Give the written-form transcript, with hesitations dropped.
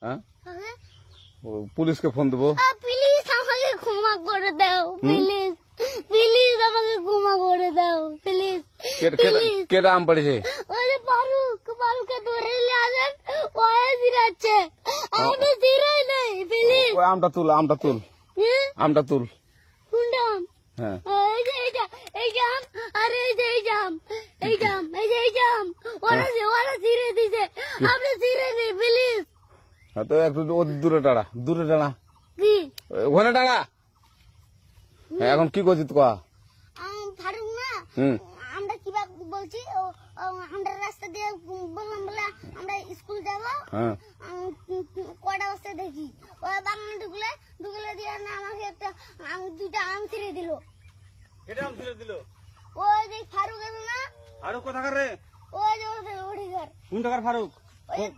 হ্যাঁ পুলিশকে ফোন দেবো। প্লিজ আমাকে ক্ষমা করে দাও, প্লিজ প্লিজ আমাকে ক্ষমা করে দাও, প্লিজ। কেটা আম পড়েছে? ওই যে ফারুককে ধরে নিয়ে আসেন, ওয়ে জিরাচ্ছে, আমি জিরাই নাই, প্লিজ। ওই আমটা তুল, আমটা তুল, আমটা তুল। কোনটা আম? হ্যাঁ এই যে এই আম, আর এই যে এই আম, এই আম, এই যে এই আম, ওরা জিরে দিছে, আপনি জিরে নেই, প্লিজ। তো একটু দূরে দাঁড়া, দূরে দাঁড়া, কি ওখানে দাঁড়া। এখন কি করছিস তো? ফারুক না, আমরা কিভাবে বলছি, আমরা রাস্তা দিয়ে বললাম বলে আমরা স্কুল যাবো, কটা বস্তা দেখি ওই বাগানে ঢুকলে দিয়ে না আমাকে একটা দুইটা আম ছিঁড়ে দিল। এটা আম ছিঁড়ে দিল? ওই যে ফারুক এলো না, ফারুক কোথাকার রে? ওই যে ওঠে ঘর। কোন টাকার ফারুক? ওই